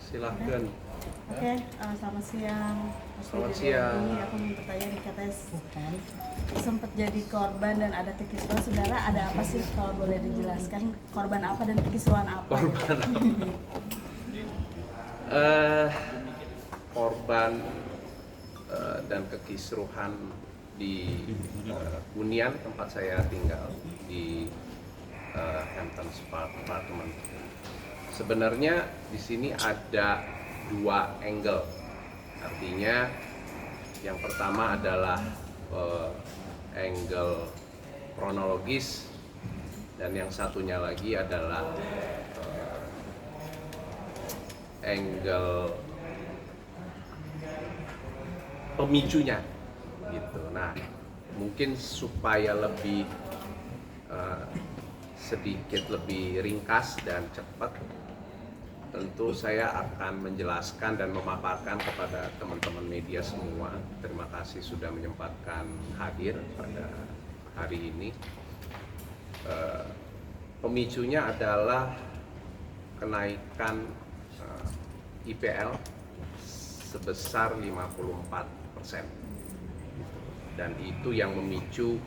Silakan. Oke, selamat siang. Selamat siang. Ini aku mau bertanya nih, katanya sempat jadi korban dan ada kekisruhan. Saudara, ada apa sih kalau boleh dijelaskan? Korban apa dan kekisruhan apa? Korban korban dan kekisruhan di hunian tempat saya tinggal di Hampton Park Apartment. Sebenarnya di sini ada dua angle. Artinya yang pertama adalah angle kronologis dan yang satunya lagi adalah angle pemicunya gitu. Nah, mungkin supaya lebih sedikit lebih ringkas dan cepat, tentu saya akan menjelaskan dan memaparkan kepada teman-teman media semua. Terima kasih sudah menyempatkan hadir pada hari ini. Pemicunya adalah kenaikan IPL sebesar 54%. Dan itu yang memicu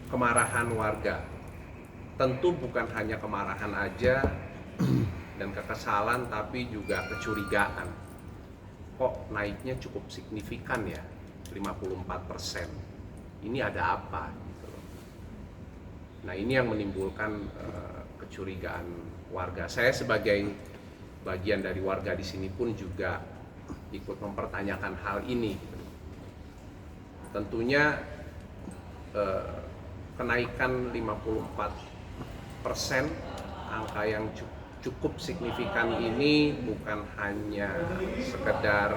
kemarahan warga. Tentu bukan hanya kemarahan aja dan kekesalan, tapi juga kecurigaan. Kok naiknya cukup signifikan ya, 54%. Ini ada apa? Gitu loh. Nah, ini yang menimbulkan kecurigaan warga. Saya sebagai bagian dari warga di sini pun juga ikut mempertanyakan hal ini. Gitu. Tentunya kenaikan 54%, angka yang cukup signifikan ini bukan hanya sekedar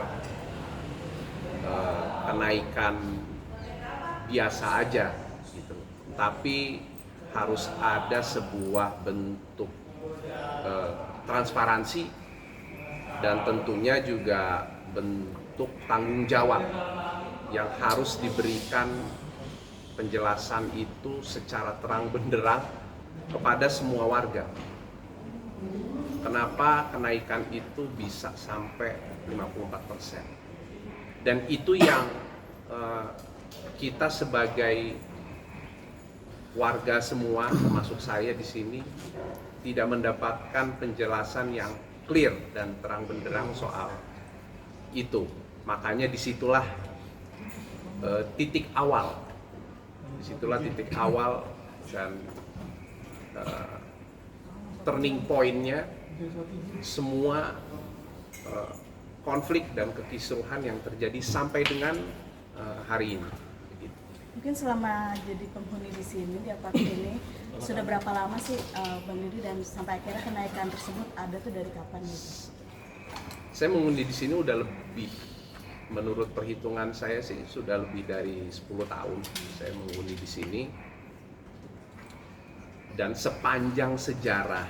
kenaikan biasa aja gitu, tapi harus ada sebuah bentuk transparansi dan tentunya juga bentuk tanggung jawab yang harus diberikan penjelasan itu secara terang benderang kepada semua warga. Kenapa kenaikan itu bisa sampai 54%? Dan itu yang kita sebagai warga semua, termasuk saya di sini, tidak mendapatkan penjelasan yang clear dan terang benderang soal itu. Makanya disitulah titik awal. Disitulah titik awal dan turning point-nya semua konflik dan kekisruhan yang terjadi sampai dengan hari ini. Mungkin selama jadi penghuni di sini, di apartemen ini, sudah berapa lama sih Bang Didi, dan sampai akhirnya kenaikan tersebut ada tuh dari kapan gitu? Saya mengundi di sini udah lebih, menurut perhitungan saya sih sudah lebih dari 10 tahun saya menghuni di sini. Dan sepanjang sejarah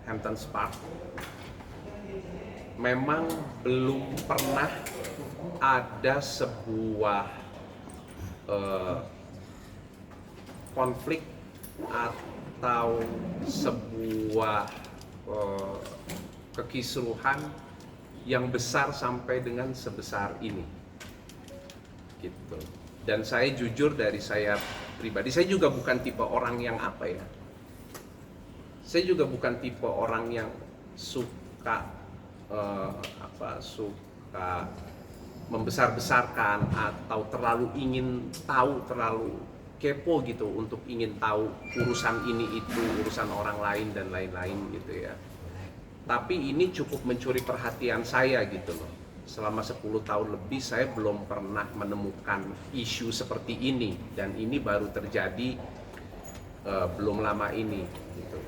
Hampton Park memang belum pernah ada sebuah konflik atau sebuah kekisruhan yang besar sampai dengan sebesar ini gitu. Dan saya jujur, dari saya pribadi, saya juga bukan tipe orang yang saya juga bukan tipe orang yang suka suka membesar-besarkan atau terlalu ingin tahu, terlalu kepo gitu untuk ingin tahu urusan ini itu, urusan orang lain dan lain-lain gitu ya. Tapi ini cukup mencuri perhatian saya gitu loh. Selama 10 tahun lebih saya belum pernah menemukan isu seperti ini, dan ini baru terjadi belum lama ini gitu.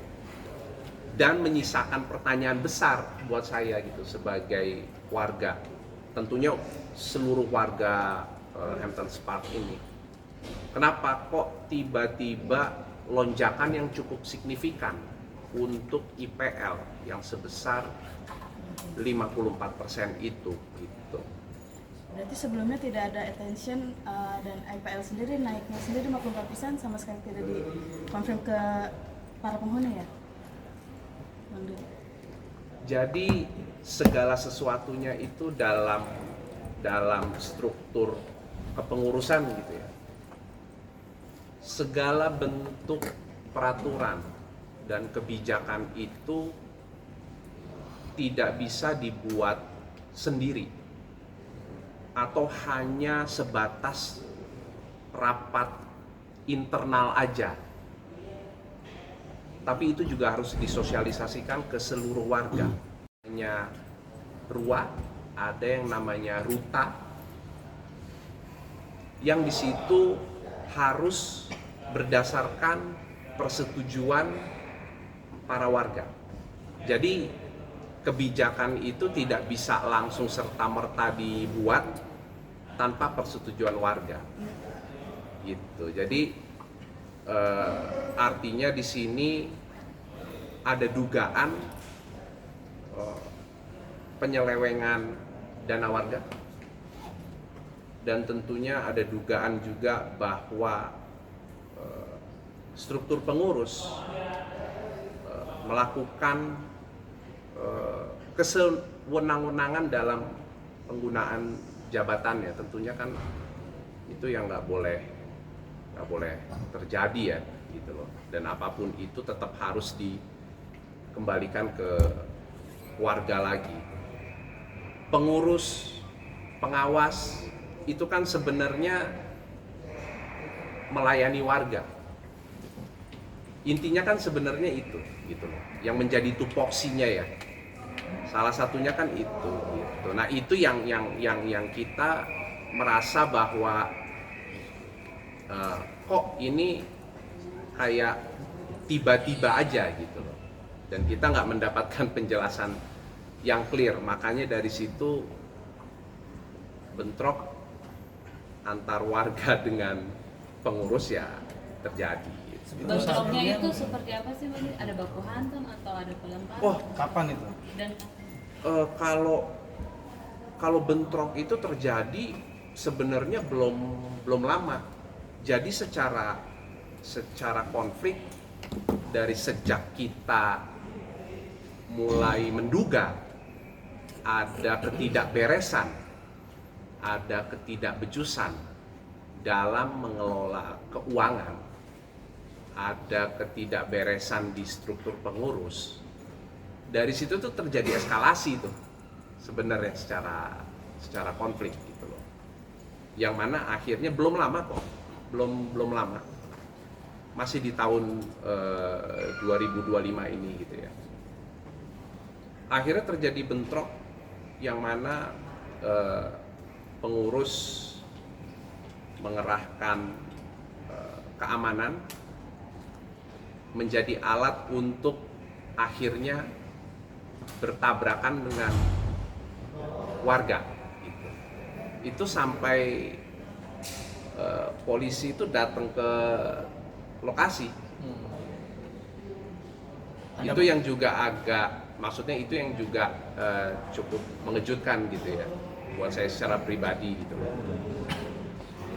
Dan menyisakan pertanyaan besar buat saya gitu sebagai warga. Tentunya seluruh warga Hampton Park ini. Kenapa kok tiba-tiba lonjakan yang cukup signifikan untuk IPL yang sebesar 54% itu gitu. Berarti sebelumnya tidak ada attention dan IPL sendiri naiknya sendiri 54% sama sekali tidak dikonfirm ke para penghuni ya? Bang Diri? Jadi segala sesuatunya itu dalam struktur kepengurusan gitu ya. Segala bentuk peraturan dan kebijakan itu tidak bisa dibuat sendiri atau hanya sebatas rapat internal aja. Tapi itu juga harus disosialisasikan ke seluruh warga. Hanya RUA, ada yang namanya RUTA, yang di situ harus berdasarkan persetujuan para warga. Jadi kebijakan itu tidak bisa langsung serta-merta dibuat tanpa persetujuan warga. Gitu. Jadi artinya di sini ada dugaan penyelewengan dana warga, dan tentunya ada dugaan juga bahwa struktur pengurus melakukan kesewenang-wenangan dalam penggunaan jabatannya. Tentunya kan itu yang nggak boleh terjadi ya, gitu loh. Dan apapun itu tetap harus dikembalikan ke warga lagi. Pengurus, pengawas itu kan sebenarnya melayani warga. Intinya kan sebenarnya itu, gitu loh. Yang menjadi tupoksinya ya. Salah satunya kan itu, gitu. Nah, itu yang kita merasa bahwa kok ini kayak tiba-tiba aja gitu loh. Dan kita nggak mendapatkan penjelasan yang clear. Makanya dari situ bentrok antar warga dengan pengurus ya terjadi. Bentroknya itu seperti apa sih Bang? Ada baku hantam atau ada pelemparan? Oh, Kapan itu? Dan kalau bentrok itu terjadi sebenarnya belum lama. Jadi secara konflik dari sejak kita mulai menduga ada ketidakberesan, ada ketidakbejusan dalam mengelola keuangan, ada ketidakberesan di struktur pengurus. Dari situ tuh terjadi eskalasi tuh sebenarnya secara konflik gitu loh. Yang mana akhirnya belum lama kok, belum lama, masih di tahun 2025 ini gitu ya. Akhirnya terjadi bentrok yang mana pengurus mengerahkan keamanan menjadi alat untuk akhirnya bertabrakan dengan warga gitu. Itu sampai polisi itu datang ke lokasi. Itu yang juga maksudnya itu yang juga cukup mengejutkan gitu ya buat saya secara pribadi gitu.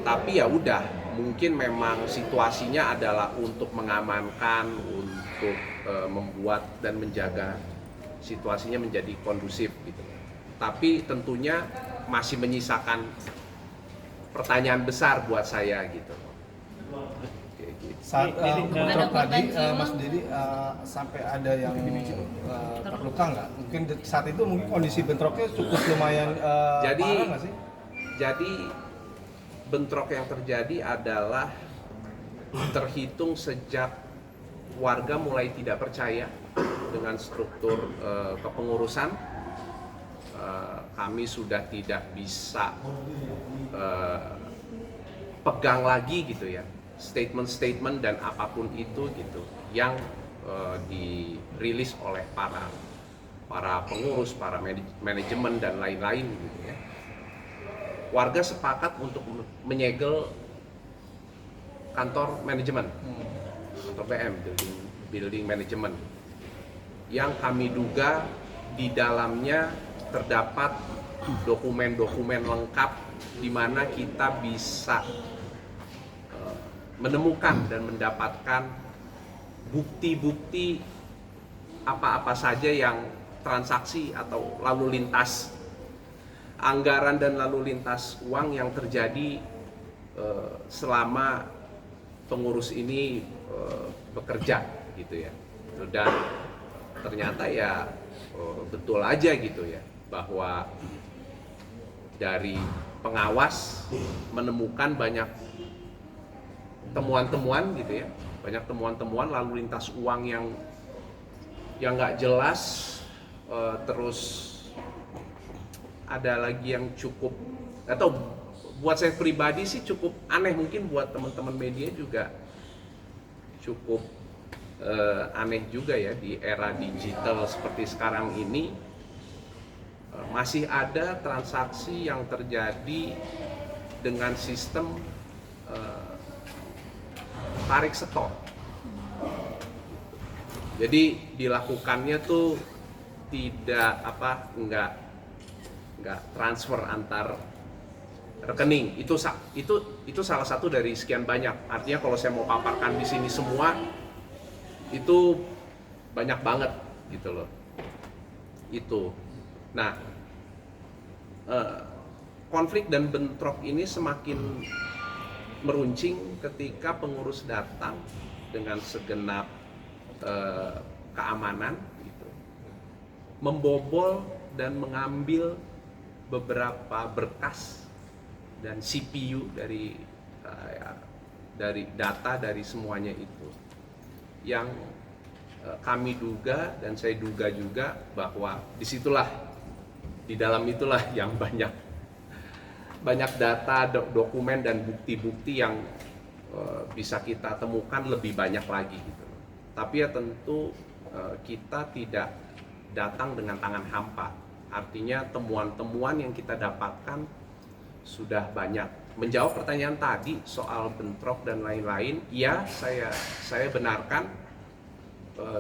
Tapi ya udah, mungkin memang situasinya adalah untuk mengamankan, untuk membuat dan menjaga situasinya menjadi kondusif gitu. Tapi tentunya masih menyisakan pertanyaan besar buat saya gitu. Kayak gitu. Saat Ada bentrok korban tadi, jiwa? Mas Didi sampai ada yang terluka nggak? Mungkin saat itu mungkin kondisi bentroknya cukup lumayan parah nggak sih? Jadi bentrok yang terjadi adalah terhitung sejak warga mulai tidak percaya dengan struktur kepengurusan. Kami sudah tidak bisa pegang lagi gitu ya statement-statement dan apapun itu gitu yang dirilis oleh para pengurus, para manajemen dan lain-lain gitu ya. Warga sepakat untuk menyegel kantor manajemen, kantor BM, building manajemen, yang kami duga di dalamnya terdapat dokumen-dokumen lengkap di mana kita bisa menemukan dan mendapatkan bukti-bukti apa-apa saja yang transaksi atau lalu lintas anggaran dan lalu lintas uang yang terjadi selama pengurus ini bekerja gitu ya. Dan ternyata ya betul aja gitu ya, bahwa dari pengawas menemukan banyak temuan-temuan gitu ya, banyak temuan-temuan lalu lintas uang yang nggak jelas. Terus ada lagi yang cukup, atau buat saya pribadi sih cukup aneh, mungkin buat teman-teman media juga cukup aneh juga ya, di era digital seperti sekarang ini masih ada transaksi yang terjadi dengan sistem tarik setor. Jadi dilakukannya tuh tidak nggak transfer antar rekening. Itu salah satu dari sekian banyak. Artinya kalau saya mau paparkan di sini semua itu banyak banget gitu loh. Itu. Nah, konflik dan bentrok ini semakin meruncing ketika pengurus datang dengan segenap keamanan gitu, membobol dan mengambil beberapa berkas dan CPU dari data dari semuanya itu, yang kami duga dan saya duga juga bahwa disitulah, di dalam itulah yang banyak data, dokumen dan bukti-bukti yang bisa kita temukan lebih banyak lagi gitu. Tapi ya tentu kita tidak datang dengan tangan hampa. Artinya temuan-temuan yang kita dapatkan sudah banyak. Menjawab pertanyaan tadi soal bentrok dan lain-lain, ya saya benarkan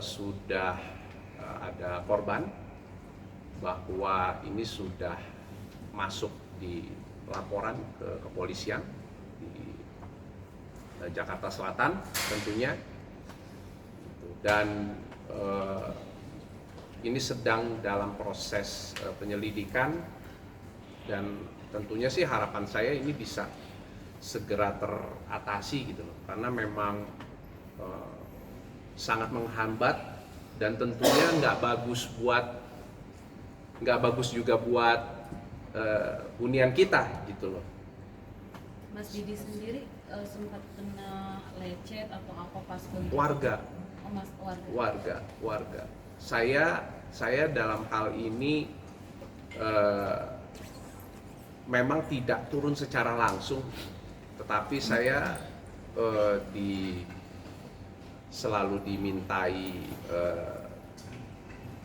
sudah ada korban, bahwa ini sudah masuk di laporan ke kepolisian di Jakarta Selatan tentunya, dan ini sedang dalam proses penyelidikan, dan tentunya sih harapan saya ini bisa segera teratasi gitu loh, karena memang sangat menghambat dan tentunya nggak bagus juga buat hunian kita gitu loh. Mas Didi sendiri sempat kena lecet atau apa pas bentrok? Warga. Oh, Mas, Warga. Saya dalam hal ini memang tidak turun secara langsung, tetapi saya selalu dimintai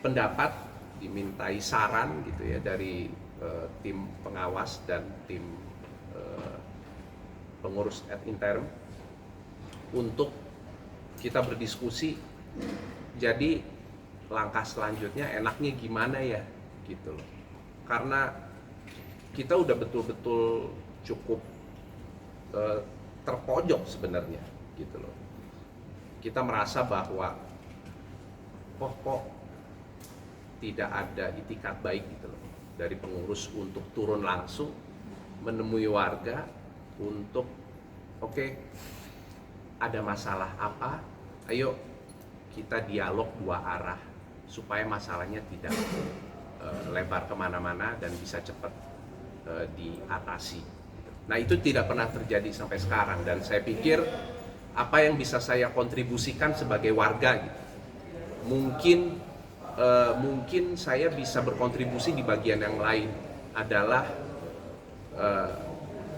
pendapat, dimintai saran gitu ya dari tim pengawas dan tim pengurus ad interim untuk kita berdiskusi. Jadi langkah selanjutnya enaknya gimana ya gitu loh, karena kita udah betul-betul cukup terpojok sebenarnya gitu loh. Kita merasa bahwa kok tidak ada itikat baik gitu loh dari pengurus untuk turun langsung menemui warga untuk ada masalah apa, ayo kita dialog dua arah supaya masalahnya tidak lebar kemana-mana dan bisa cepat diatasi. Nah, itu tidak pernah terjadi sampai sekarang, dan saya pikir apa yang bisa saya kontribusikan sebagai warga gitu, mungkin saya bisa berkontribusi di bagian yang lain adalah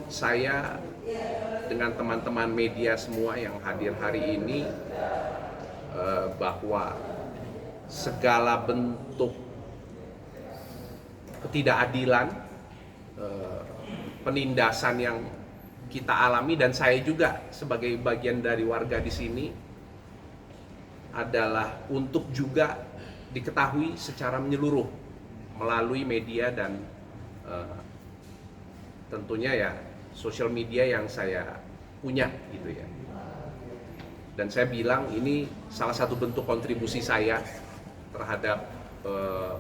saya dengan teman-teman media semua yang hadir hari ini, bahwa segala bentuk ketidakadilan, penindasan yang kita alami, dan saya juga sebagai bagian dari warga di sini, adalah untuk juga diketahui secara menyeluruh melalui media dan tentunya ya sosial media yang saya punya gitu ya. Dan saya bilang ini salah satu bentuk kontribusi saya terhadap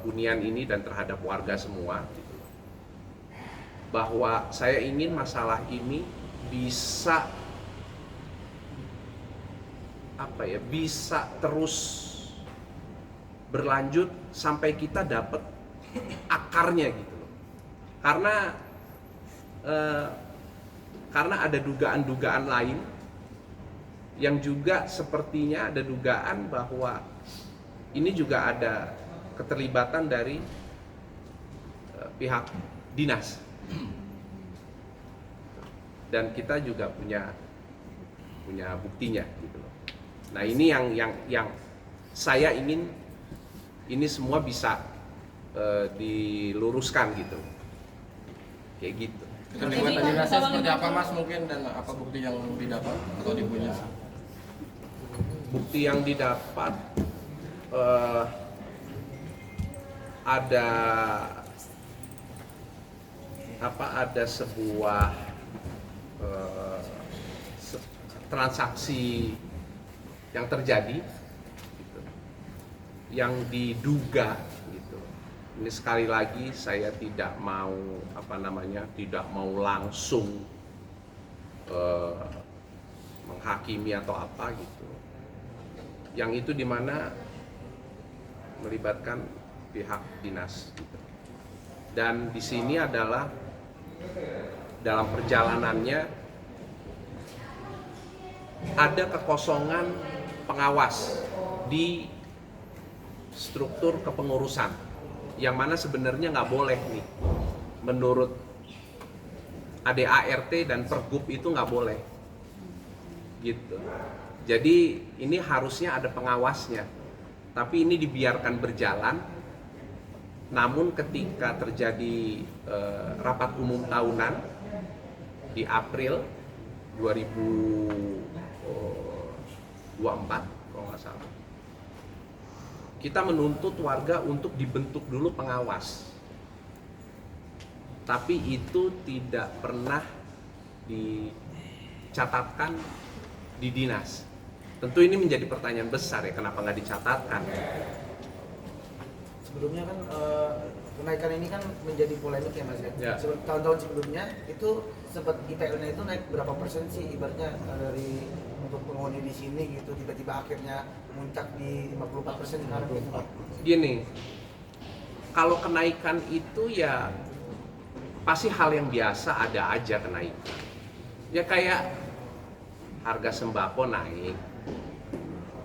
hunian ini dan terhadap warga semua gitu. Bahwa saya ingin masalah ini bisa bisa terus berlanjut sampai kita dapat akarnya gitu loh. Karena ada dugaan-dugaan lain yang juga sepertinya ada dugaan bahwa ini juga ada keterlibatan dari pihak dinas. Dan kita juga punya buktinya gitu loh. Nah, ini yang saya ingin ini semua bisa diluruskan gitu. Kayak gitu. Keterlibatan dinasnya seperti apa Mas mungkin, dan apa bukti yang didapat atau dipunya? Bukti yang didapat ada sebuah transaksi yang terjadi gitu, yang diduga gitu. Ini sekali lagi saya tidak mau langsung menghakimi atau apa gitu. Yang itu dimana melibatkan pihak dinas gitu. Dan di sini adalah dalam perjalanannya ada kekosongan pengawas di struktur kepengurusan, yang mana sebenarnya nggak boleh nih, menurut ADART dan Pergub itu nggak boleh gitu. Jadi ini harusnya ada pengawasnya, tapi ini dibiarkan berjalan. Namun ketika terjadi rapat umum tahunan di April 2024 kalau nggak salah, kita menuntut warga untuk dibentuk dulu pengawas, tapi itu tidak pernah dicatatkan di dinas. Tentu ini menjadi pertanyaan besar ya, kenapa nggak dicatatkan? Sebelumnya kan kenaikan ini kan menjadi polemik ya Mas ya. Ya. Tahun-tahun sebelumnya itu sempat IPL-nya itu naik berapa persen sih ibaratnya dari untuk penghuni di sini gitu, tiba-tiba akhirnya muncak di 54% sekarang gitu Pak. Gini, kalau kenaikan itu ya pasti hal yang biasa, ada aja kenaikan. Ya kayak harga sembako naik,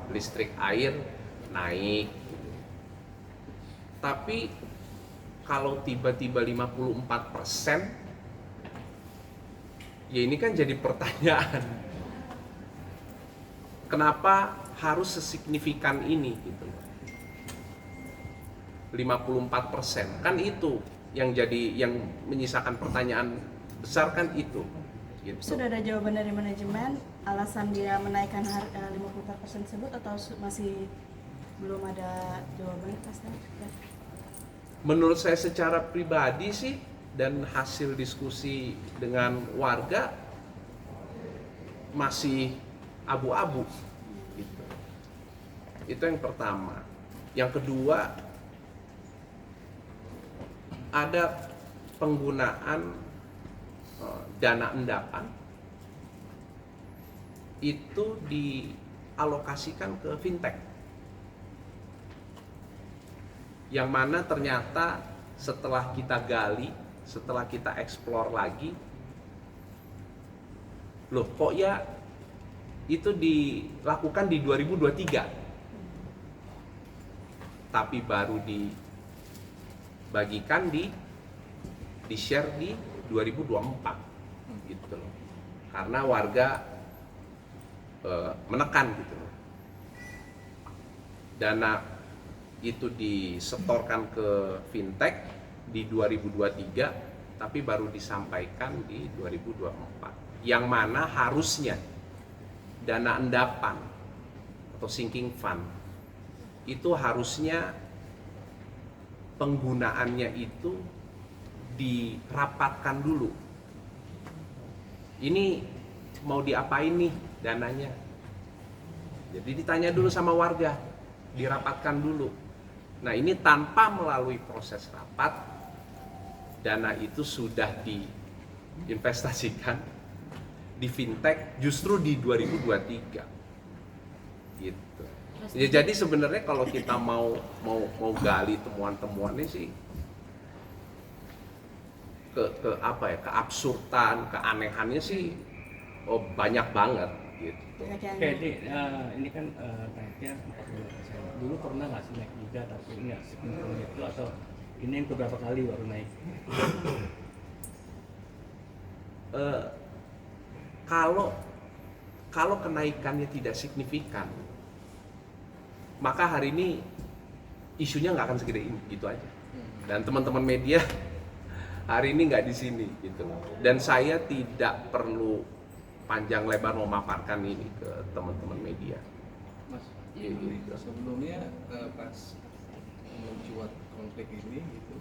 listrik air naik. Tapi kalau tiba-tiba 54%, ya ini kan jadi pertanyaan. Kenapa harus sesignifikan ini gitu? 54%, kan itu yang menyisakan pertanyaan besar kan itu. Gitu. Sudah ada jawaban dari manajemen alasan dia menaikkan harga 54% tersebut atau masih belum ada jawaban pasti? Ya. Menurut saya secara pribadi sih, dan hasil diskusi dengan warga masih abu-abu gitu. Itu yang pertama. Yang kedua, ada penggunaan dana endapan itu dialokasikan ke fintech, yang mana ternyata setelah kita gali, setelah kita eksplor lagi, loh kok ya itu dilakukan di 2023, tapi baru dibagikan di share di 2024 gitu loh, karena warga menekan gitu loh. Dana itu disetorkan ke fintech di 2023, tapi baru disampaikan di 2024, yang mana harusnya dana endapan atau sinking fund itu harusnya penggunaannya itu dirapatkan dulu. Ini mau diapain nih dananya? Jadi ditanya dulu sama warga, dirapatkan dulu. Nah ini tanpa melalui proses rapat, dana itu sudah diinvestasikan di fintech justru di 2023 gitu. Ya, jadi sebenarnya kalau kita mau gali temuan-temuannya sih ke apa ya, keabsurdan, keanehannya sih banyak banget gitu. Banyak yang Oke, ini kan naiknya 40%. Dulu pernah nggak sih naik juga, tapi nggak sepenuhnya itu, atau ini yang beberapa kali baru naik? Kalau kenaikannya tidak signifikan, maka hari ini isunya nggak akan segede ini, gitu aja. Dan teman-teman media hari ini nggak di sini gitu. Dan saya tidak perlu panjang lebar memaparkan ini ke teman-teman media. Mas, Gitu. sebelumnya pas mencuat konflik ini gitu,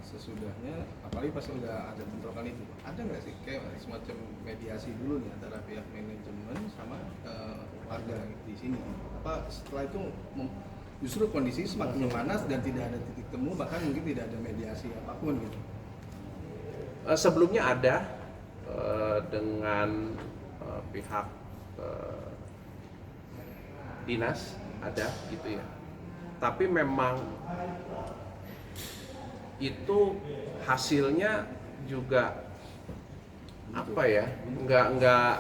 sesudahnya apalagi pas udah ada bentrokan itu, ada nggak sih kayak semacam mediasi dulu nih antara pihak manajemen sama warga di sini? Apa setelah itu justru kondisi semakin memanas dan tidak ada titik temu, bahkan mungkin tidak ada mediasi apapun gitu? Sebelumnya ada dengan pihak dinas ada gitu ya, tapi memang itu hasilnya juga apa ya, nggak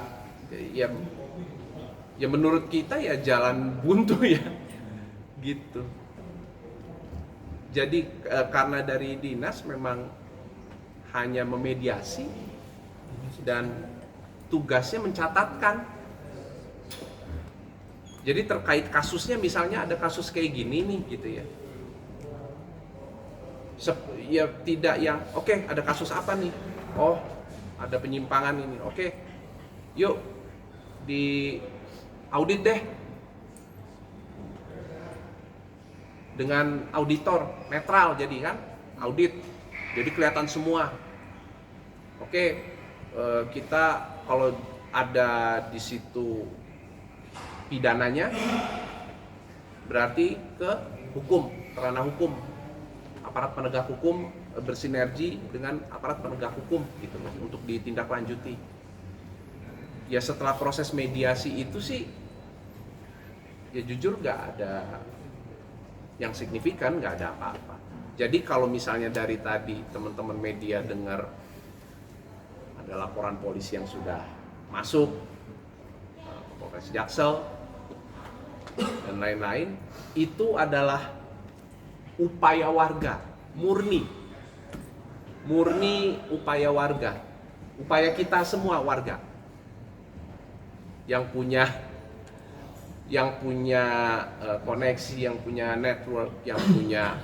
ya menurut kita ya jalan buntu ya gitu. Jadi karena dari dinas memang hanya memediasi dan tugasnya mencatatkan. Jadi terkait kasusnya, misalnya ada kasus kayak gini nih gitu ya. Ya tidak yang oke, ada kasus apa nih? Oh, ada penyimpangan ini. Oke. Yuk di audit deh. Dengan auditor netral jadi kan, audit. Jadi kelihatan semua. Oke, kita kalau ada di situ pidananya berarti ke hukum, ranah hukum. Aparat penegak hukum bersinergi dengan aparat penegak hukum gitu loh untuk ditindaklanjuti. Ya setelah proses mediasi itu sih ya jujur nggak ada yang signifikan, nggak ada apa-apa. Jadi kalau misalnya dari tadi teman-teman media dengar ada laporan polisi yang sudah masuk, Polres Jaksel dan lain-lain, itu adalah upaya warga, murni upaya warga, upaya kita semua warga yang punya koneksi, yang punya network, yang punya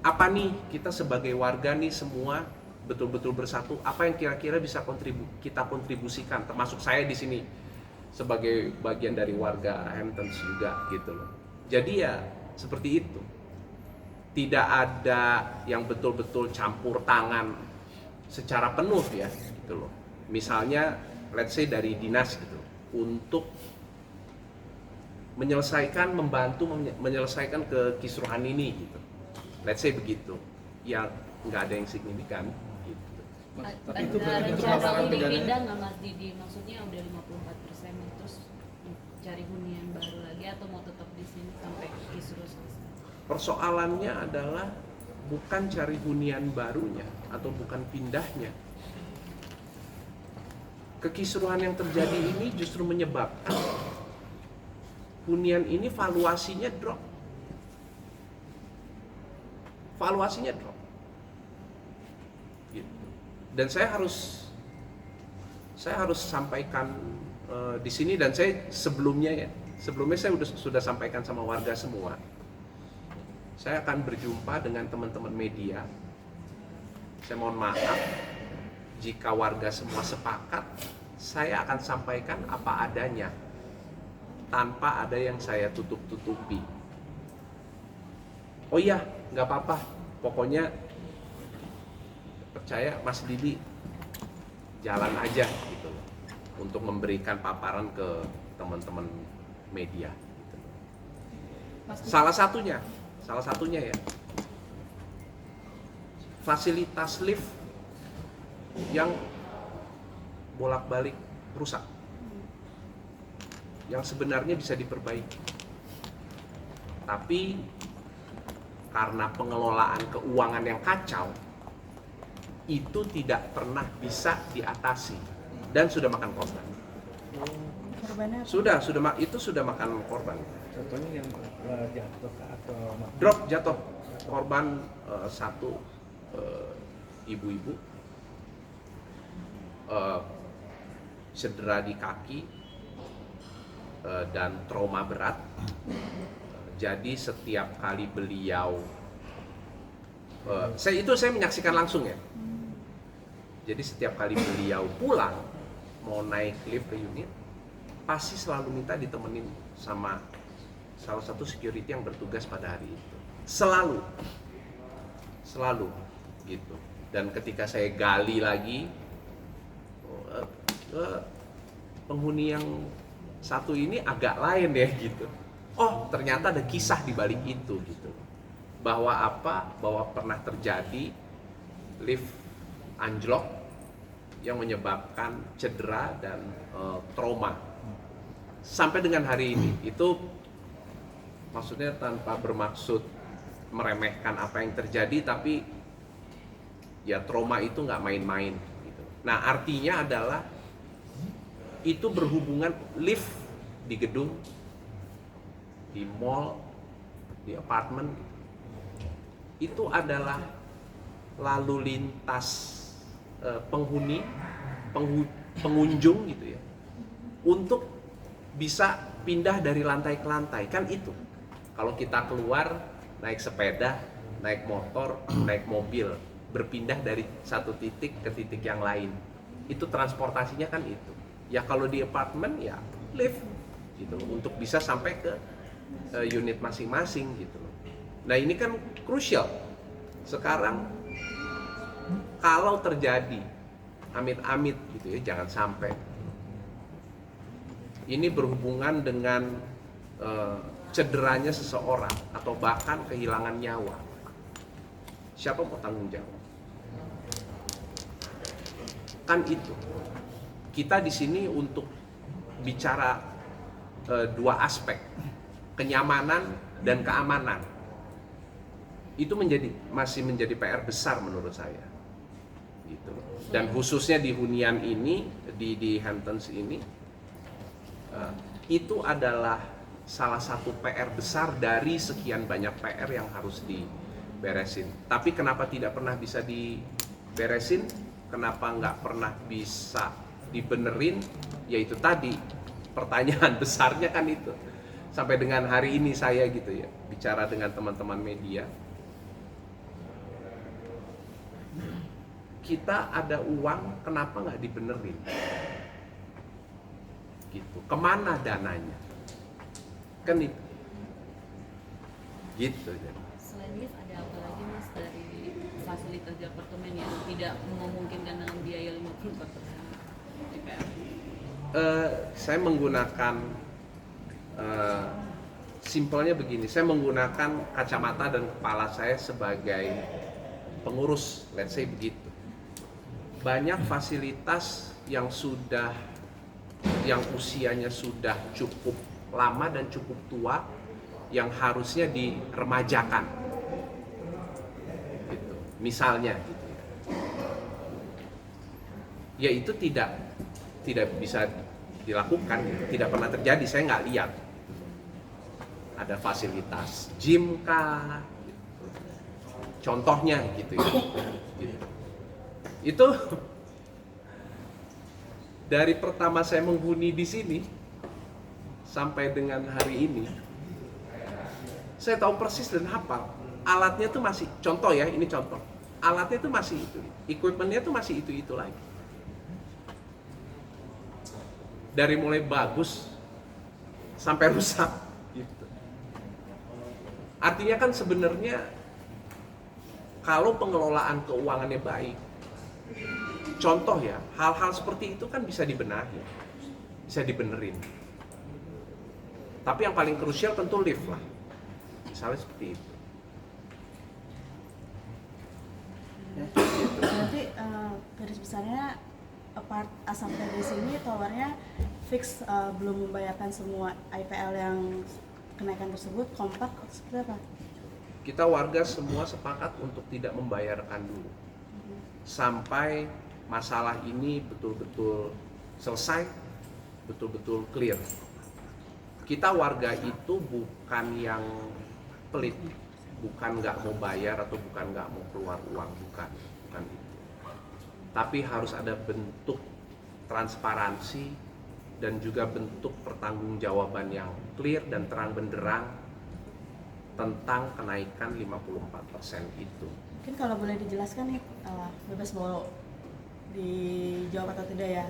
apa nih, kita sebagai warga nih semua betul-betul bersatu, apa yang kira-kira bisa kita kontribusikan, termasuk saya di sini sebagai bagian dari warga Hamptons juga gitu loh. Jadi ya seperti itu. Tidak ada yang betul-betul campur tangan secara penuh ya gitu loh. Misalnya let's say dari dinas gitu untuk membantu menyelesaikan kekisruhan ini gitu. Let's say begitu. Ya nggak ada yang signifikan gitu. Mas, Ada itu berarti untuk rencana laporan ini pidananya? pindah nggak Mas Didi? Maksudnya udah 54% terus cari hunian baru lagi atau mau tetap di sini sampai kisruh selesai? Persoalannya adalah bukan cari hunian barunya atau bukan pindahnya. Kekisruhan yang terjadi ini justru menyebabkan hunian ini valuasinya drop. Gitu. Dan saya harus sampaikan di sini, dan saya sebelumnya saya sudah sampaikan sama warga semua. Saya akan berjumpa dengan teman-teman media. Saya mohon maaf jika warga semua sepakat, saya akan sampaikan apa adanya tanpa ada yang saya tutup-tutupi. Oh iya, nggak apa-apa. Pokoknya percaya Mas Didi jalan aja gitu loh, untuk memberikan paparan ke teman-teman media. Gitu. Salah satunya Salah satunya ya, fasilitas lift yang bolak-balik rusak, yang sebenarnya bisa diperbaiki, tapi karena pengelolaan keuangan yang kacau, itu tidak pernah bisa diatasi dan sudah makan korban. Korbannya apa? Sudah makan korban. Contohnya yang jatuh atau Drop jatuh korban, satu ibu-ibu, cedera di kaki, dan trauma berat. Jadi setiap kali beliau, saya menyaksikan langsung ya. Jadi setiap kali beliau pulang mau naik lift ke unit, pasti selalu minta ditemenin sama salah satu security yang bertugas pada hari itu. Selalu gitu. Dan ketika saya gali lagi, penghuni yang satu ini agak lain ya gitu. Oh, ternyata ada kisah di balik itu gitu. Bahwa pernah terjadi lift anjlok yang menyebabkan cedera dan trauma. Sampai dengan hari ini, itu maksudnya tanpa bermaksud meremehkan apa yang terjadi, tapi ya trauma itu nggak main-main gitu. Nah, artinya adalah itu berhubungan lift di gedung, di mall, di apartemen, itu adalah lalu lintas pengunjung gitu ya, untuk bisa pindah dari lantai ke lantai. Kan itu kalau kita keluar naik sepeda, naik motor, naik mobil, berpindah dari satu titik ke titik yang lain, itu transportasinya kan itu ya. Kalau di apartemen ya lift gitu loh, untuk bisa sampai ke unit masing-masing gitu loh. Nah, ini kan krusial sekarang. Kalau terjadi amit-amit gitu ya, jangan sampai ini berhubungan dengan cederanya seseorang atau bahkan kehilangan nyawa, siapa mau tanggung jawab? Kan itu kita di sini untuk bicara dua aspek, kenyamanan dan keamanan. Itu masih menjadi PR besar menurut saya gitu. Dan khususnya di hunian ini, di Hamptons ini, itu adalah salah satu PR besar dari sekian banyak PR yang harus diberesin. Tapi kenapa tidak pernah bisa diberesin? Kenapa nggak pernah bisa dibenerin? Yaitu tadi pertanyaan besarnya kan itu. Sampai dengan hari ini saya gitu ya, bicara dengan teman-teman media, kita ada uang, kenapa nggak dibenerin? Gitu. Kemana dananya? Kan itu. Gitu. Selain lift ada apa lagi Mas dari fasilitas di apartemen yang tidak memungkinkan dengan biaya 54% DPR? Saya menggunakan simpelnya begini, saya menggunakan kacamata dan kepala saya sebagai pengurus, let's say begitu. Banyak fasilitas yang usianya sudah cukup lama dan cukup tua, yang harusnya diremajakan gitu. Misalnya gitu ya, itu tidak bisa dilakukan gitu. Tidak pernah terjadi, saya nggak lihat ada fasilitas gym kah gitu. Contohnya gitu ya gitu. Itu dari pertama saya menghuni di sini sampai dengan hari ini, saya tahu persis dan hafal. Alatnya tuh masih, contoh ya, ini contoh. Alatnya tuh masih itu, equipmentnya tuh masih itu lagi. Dari mulai bagus sampai rusak gitu. Artinya kan sebenarnya kalau pengelolaan keuangannya baik, contoh ya, hal-hal seperti itu kan bisa dibenahi, bisa dibenerin. Tapi yang paling krusial tentu lift lah, misalnya seperti itu. Berarti garis besarnya apart sampai di sini towernya fix, belum membayarkan semua IPL yang kenaikan tersebut, kompak seperti apa? Kita warga semua sepakat untuk tidak membayarkan dulu sampai masalah ini betul-betul selesai, betul-betul clear. Kita warga itu bukan yang pelit, bukan nggak mau bayar atau bukan nggak mau keluar uang, bukan itu. Tapi harus ada bentuk transparansi dan juga bentuk pertanggungjawaban yang clear dan terang benderang tentang kenaikan 54% itu. Mungkin kalau boleh dijelaskan nih, bebas mau dijawab atau tidak ya.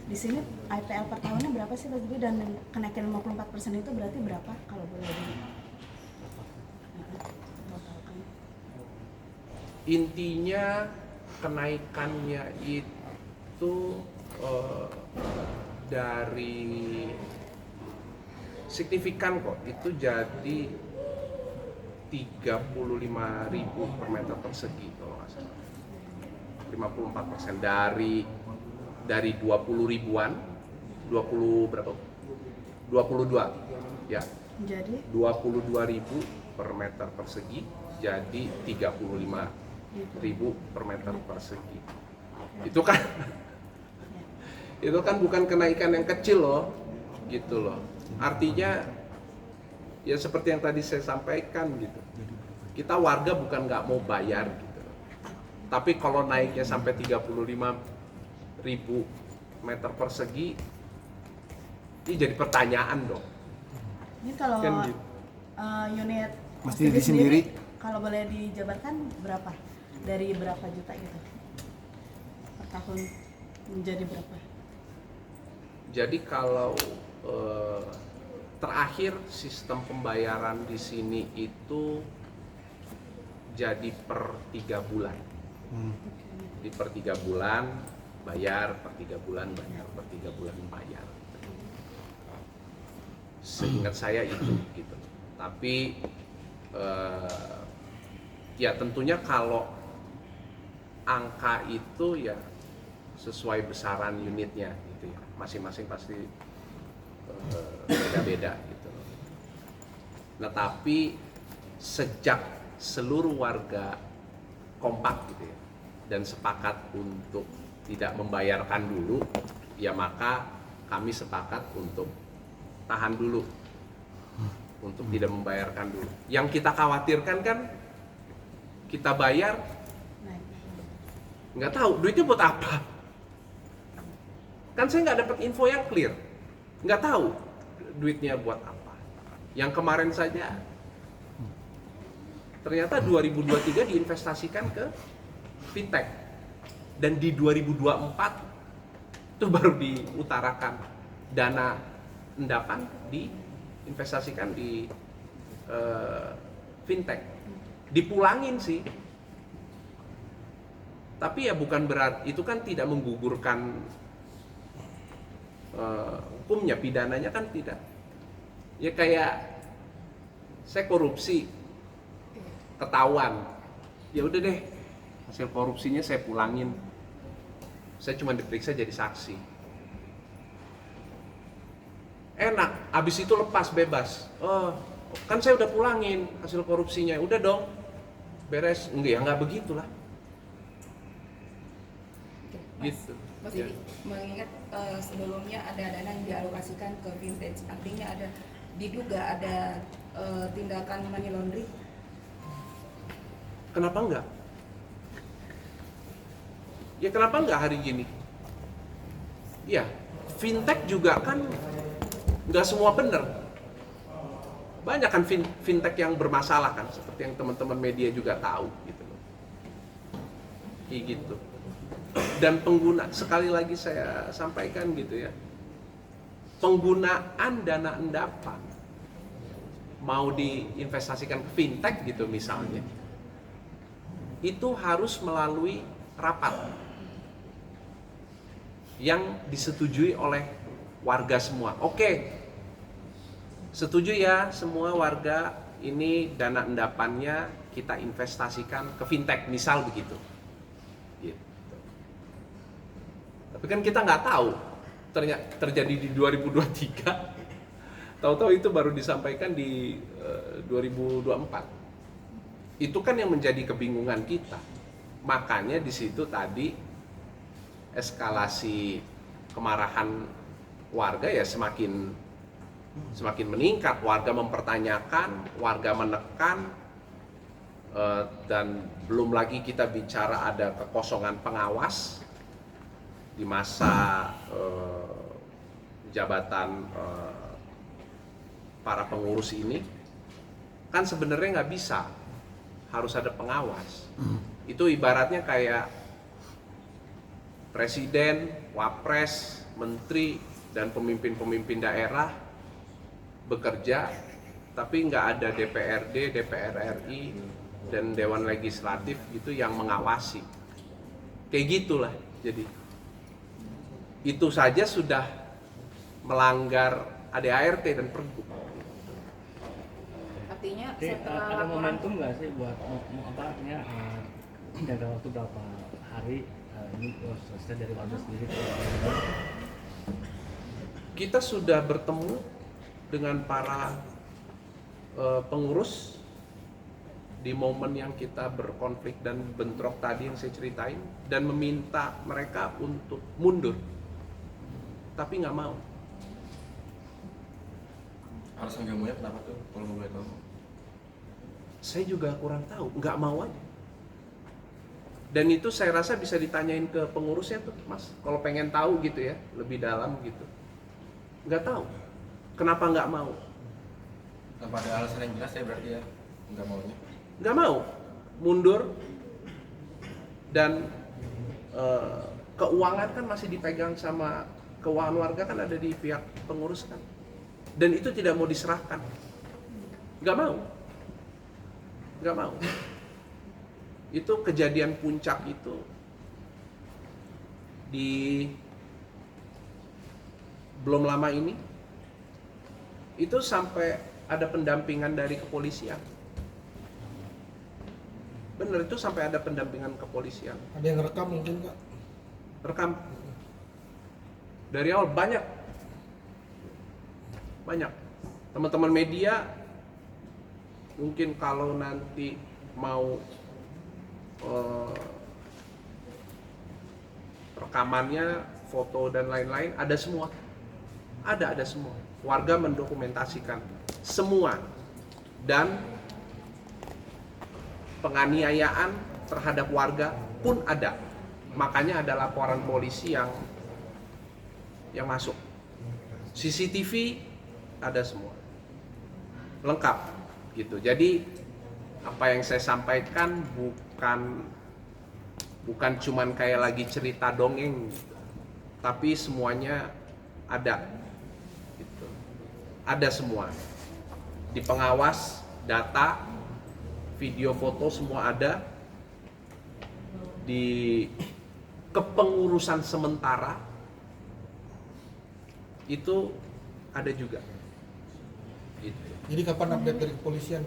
Di sini IPL per tahunnya berapa sih Mas Didi, dan kenaikan 54% itu berarti berapa kalau boleh totalkan? Intinya kenaikannya itu dari signifikan kok, itu jadi 35.000 per meter persegi kalau nggak salah. 54% dari 20 ribuan, 20 berapa? 22 ya. Jadi 22.000 per meter persegi jadi 35.000 per meter persegi. Itu kan itu kan bukan kenaikan yang kecil loh, gitu loh. Artinya ya seperti yang tadi saya sampaikan gitu. Kita warga bukan nggak mau bayar gitu. Tapi kalau naiknya sampai 35.000 meter persegi, ini jadi pertanyaan dong. ini kalau Kan gitu. Unit Mas Didi Didi sendiri, kalau boleh dijabarkan berapa? Dari berapa juta gitu? Per tahun menjadi berapa? Jadi kalau terakhir sistem pembayaran di sini itu jadi per 3 bulan. Jadi per 3 bulan bayar, per 3 bulan bayar, per 3 bulan bayar. Seingat saya itu gitu. Tapi ya tentunya kalau angka itu ya sesuai besaran unitnya gitu ya. Masing-masing pasti beda-beda gitu. Nah, tapi sejak seluruh warga kompak gitu ya dan sepakat untuk tidak membayarkan dulu, ya maka kami sepakat untuk tahan dulu, untuk tidak membayarkan dulu. Yang kita khawatirkan kan kita bayar Naik. nggak tahu duitnya buat apa. Kan saya nggak dapat info yang clear, nggak tahu duitnya buat apa. Yang kemarin saja ternyata 2023 diinvestasikan ke fintech, dan di 2024 itu baru diutarakan dana endapan diinvestasikan di fintech. Dipulangin sih, tapi ya bukan berarti itu kan tidak menggugurkan hukumnya, pidananya kan tidak. Ya kayak saya korupsi, ketahuan, ya udah deh hasil korupsinya saya pulangin, saya cuma diperiksa jadi saksi. Enak, abis itu lepas bebas. Oh, kan saya udah pulangin hasil korupsinya, udah dong beres. Enggak ya, nggak begitulah. Gitu. Mas Ya. Didi, mengingat sebelumnya ada dana yang dialokasikan ke vintage, artinya ada diduga ada tindakan money laundering. Kenapa enggak? Ya kenapa enggak hari gini? Ya, fintech juga kan nggak semua benar. Banyak kan fintech yang bermasalah kan, seperti yang teman-teman media juga tahu gitu loh. Kayak gitu. Dan pengguna, sekali lagi saya sampaikan gitu ya, penggunaan dana endapan mau diinvestasikan ke fintech gitu misalnya, itu harus melalui rapat yang disetujui oleh warga semua. Oke, setuju ya semua warga, ini dana endapannya kita investasikan ke fintech misal begitu. gitu. Tapi kan kita nggak tahu terjadi di 2023, tahu-tahu itu baru disampaikan di 2024. Itu kan yang menjadi kebingungan kita. Makanya di situ tadi eskalasi kemarahan warga ya semakin meningkat. Warga mempertanyakan, warga menekan, dan belum lagi kita bicara ada kekosongan pengawas di masa jabatan para pengurus ini. Kan sebenarnya nggak bisa, harus ada pengawas. Itu ibaratnya kayak presiden, wapres, menteri, dan pemimpin-pemimpin daerah bekerja, tapi nggak ada DPRD, DPR RI, dan Dewan Legislatif gitu yang mengawasi. Kayak gitulah. Jadi itu saja sudah melanggar ADART dan Pergub. Artinya Jadi setelah ada laporan momentum nggak sih buat jangka waktu berapa hari ini selesai dari warga sendiri? Kita sudah bertemu dengan para pengurus di momen yang kita berkonflik dan bentrok tadi yang saya ceritain, dan meminta mereka untuk mundur, tapi nggak mau. Alasan nggak maunya kenapa tuh kalau nggak boleh tahu? Saya juga kurang tahu, nggak mau aja. Dan itu saya rasa bisa ditanyain ke pengurusnya tuh, Mas, kalau pengen tahu gitu ya, lebih dalam gitu. Nggak tahu, kenapa nggak mau? Tanpa ada alasan yang jelas ya berarti ya nggak maunya. Nggak mau, mundur, dan keuangan kan masih dipegang sama, keuangan warga kan ada di pihak pengurus kan, dan itu tidak mau diserahkan. Nggak mau. Itu kejadian puncak itu di belum lama ini, itu sampai ada pendampingan dari kepolisian. Bener, itu sampai ada pendampingan kepolisian. Ada yang rekam mungkin Kak? Rekam dari awal, banyak teman-teman media. Mungkin kalau nanti mau rekamannya, foto dan lain-lain, ada semua. Ada semua. Warga mendokumentasikan semua. Dan penganiayaan terhadap warga pun ada. Makanya ada laporan polisi yang masuk. CCTV ada semua. Lengkap gitu. Jadi apa yang saya sampaikan bukan cuman kayak lagi cerita dongeng gitu. Tapi semuanya ada gitu. Ada semua. Di pengawas, data, video, foto semua ada. Di kepengurusan sementara itu ada juga. Gitu. Jadi kapan update dari kepolisian?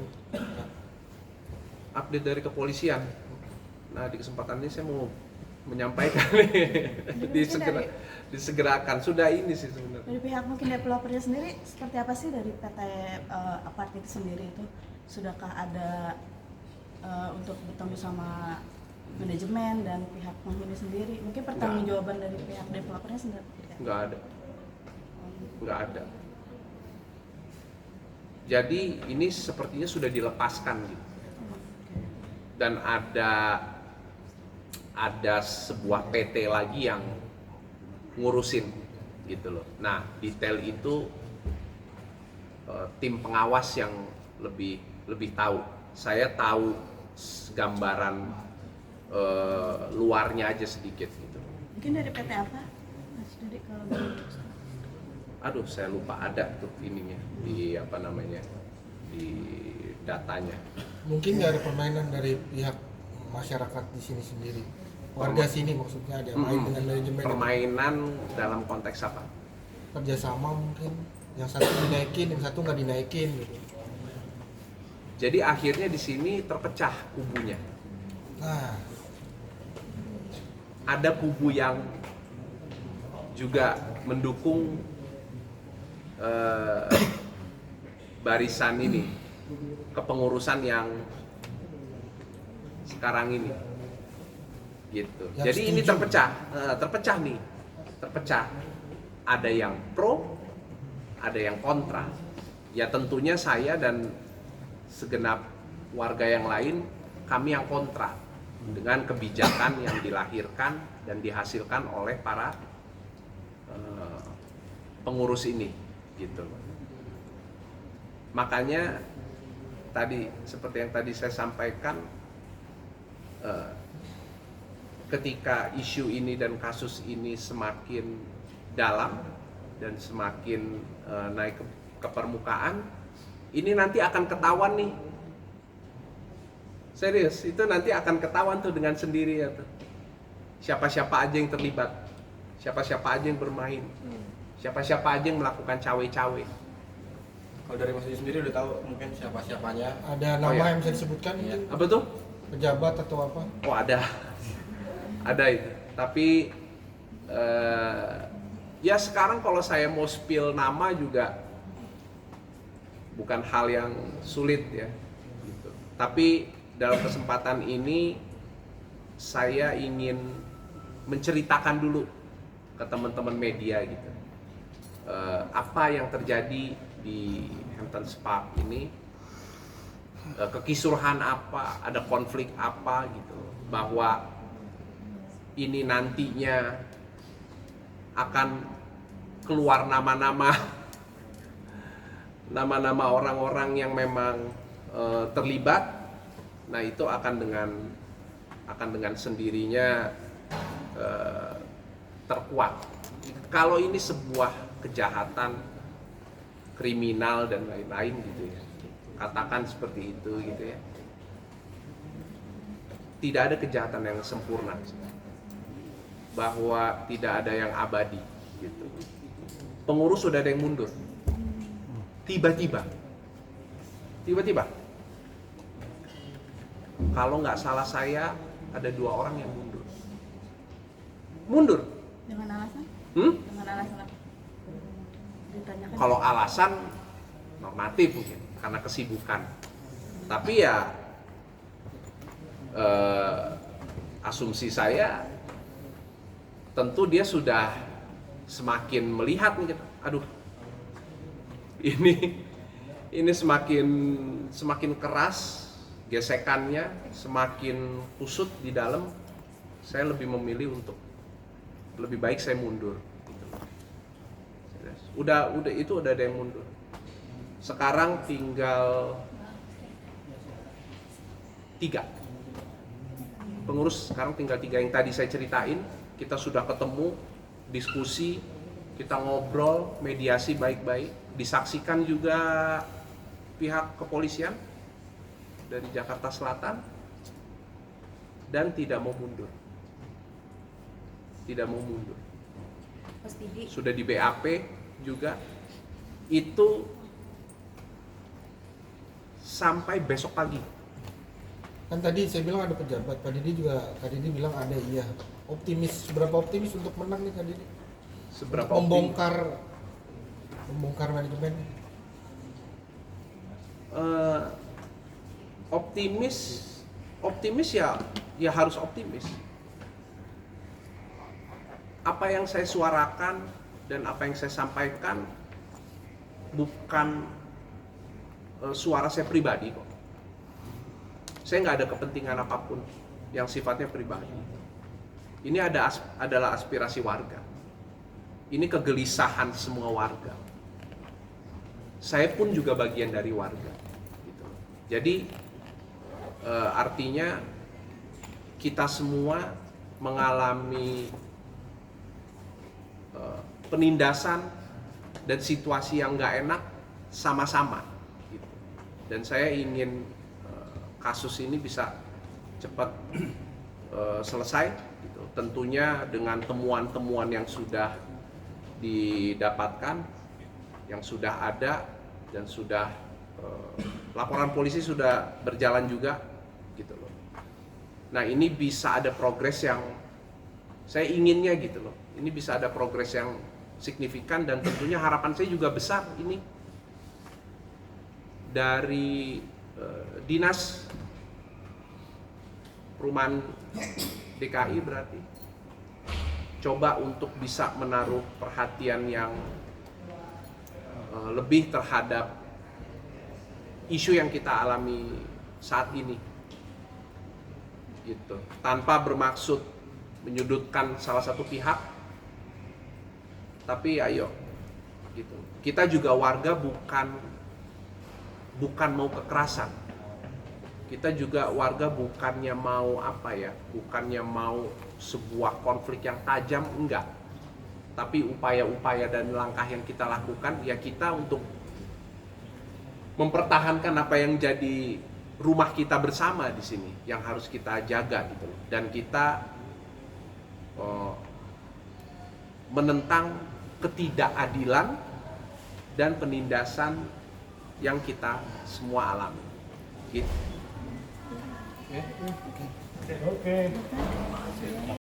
Update dari kepolisian. Nah, di kesempatan ini saya mau menyampaikan disegerakan. Sudah ini sih sebenarnya. Dari pihak mungkin developernya sendiri, seperti apa sih dari PT Apart itu sendiri itu? Sudahkah ada untuk bertemu sama manajemen dan pihak penghuni sendiri? Mungkin pertanggungjawaban dari pihak developernya sendiri? Nggak ada. Jadi ini sepertinya sudah dilepaskan gitu. Dan ada sebuah PT lagi yang ngurusin gitu loh. Nah, detail itu tim pengawas yang lebih tahu. Saya tahu gambaran luarnya aja sedikit gitu. Mungkin dari PT apa? Mas Dede kalau boleh. Aduh, saya lupa ada tuh ininya di di datanya. Mungkin nggak ada permainan dari pihak masyarakat di sini sendiri, warga sini maksudnya, ada main dengan manajemen. Permainan dalam konteks apa? Kerjasama mungkin, yang satu dinaikin, yang satu nggak dinaikin gitu. Jadi akhirnya di sini terpecah kubunya. Nah, ada kubu yang juga mendukung barisan ini, kepengurusan yang sekarang ini, gitu. Yang Jadi ini setuju. terpecah nih, terpecah. Ada yang pro, ada yang kontra. Ya tentunya saya dan segenap warga yang lain, kami yang kontra dengan kebijakan yang dilahirkan dan dihasilkan oleh para pengurus ini, gitu. Makanya tadi seperti yang tadi saya sampaikan, ketika isu ini dan kasus ini semakin dalam dan semakin naik ke permukaan, ini nanti akan ketahuan nih. Serius, itu nanti akan ketahuan tuh dengan sendiri ya tuh. Siapa-siapa aja yang terlibat, siapa-siapa aja yang bermain, siapa-siapa aja yang melakukan cawe-cawe. Kalau dari Mas Didi sendiri udah tahu mungkin siapa-siapanya. Ada nama iya. yang bisa disebutkan? Iya. Apa tuh? Pejabat atau apa? Oh ada itu. Tapi ya sekarang kalau saya mau spill nama juga bukan hal yang sulit ya. Gitu. Tapi dalam kesempatan ini saya ingin menceritakan dulu ke teman-teman media gitu, apa yang terjadi di Hamptons Park ini, kekisruhan apa, ada konflik apa gitu, bahwa ini nantinya akan keluar nama-nama orang-orang yang memang terlibat. Nah itu akan dengan sendirinya terkuat. Kalau ini sebuah kejahatan kriminal dan lain-lain gitu ya, katakan seperti itu gitu ya. Tidak ada kejahatan yang sempurna, bahwa tidak ada yang abadi gitu. Pengurus sudah ada yang mundur, tiba-tiba. Kalau nggak salah saya ada 2 orang yang mundur. Dengan alasan? Dengan alasan apa? Ditanyakan. Kalau alasan normatif mungkin karena kesibukan. Tapi ya asumsi saya tentu dia sudah semakin melihat nih gitu. Aduh, ini semakin keras gesekannya, semakin kusut di dalam. Saya lebih memilih untuk lebih baik saya mundur. Gitu. Udah ada yang mundur. Sekarang tinggal 3 pengurus. Sekarang tinggal 3 yang tadi saya ceritain. Kita sudah ketemu, diskusi, kita ngobrol, mediasi baik-baik, disaksikan juga pihak kepolisian dari Jakarta Selatan, dan tidak mau mundur. Mas Didi, Sudah di BAP juga. Itu sampai besok pagi. Kan tadi saya bilang ada pejabat, Pak Didi juga tadi dia bilang ada, iya. Optimis, seberapa optimis untuk menang nih Pak Didi? Seberapa membongkar manajemen? Optimis ya harus optimis. Apa yang saya suarakan dan apa yang saya sampaikan bukan suara saya pribadi kok. Saya nggak ada kepentingan apapun yang sifatnya pribadi. Ini adalah aspirasi warga. Ini kegelisahan semua warga. Saya pun juga bagian dari warga. Gitu. Jadi artinya kita semua mengalami penindasan dan situasi yang nggak enak sama-sama. Gitu. Dan saya ingin kasus ini bisa cepat selesai. Gitu. Tentunya dengan temuan-temuan yang sudah didapatkan, yang sudah ada, dan sudah laporan polisi sudah berjalan juga gitu loh. Nah ini bisa ada progres yang Saya inginnya gitu loh, ini bisa ada progres yang signifikan, dan tentunya harapan saya juga besar ini dari Dinas Perumahan DKI berarti coba untuk bisa menaruh perhatian yang lebih terhadap isu yang kita alami saat ini gitu, tanpa bermaksud menyudutkan salah satu pihak, tapi ayo gitu, kita juga warga bukan mau kekerasan, kita juga warga bukannya mau bukannya mau sebuah konflik yang tajam, enggak, tapi upaya-upaya dan langkah yang kita lakukan ya kita untuk mempertahankan apa yang jadi rumah kita bersama di sini yang harus kita jaga gitu loh. Dan kita menentang ketidakadilan dan penindasan yang kita semua alami gitu. Oke.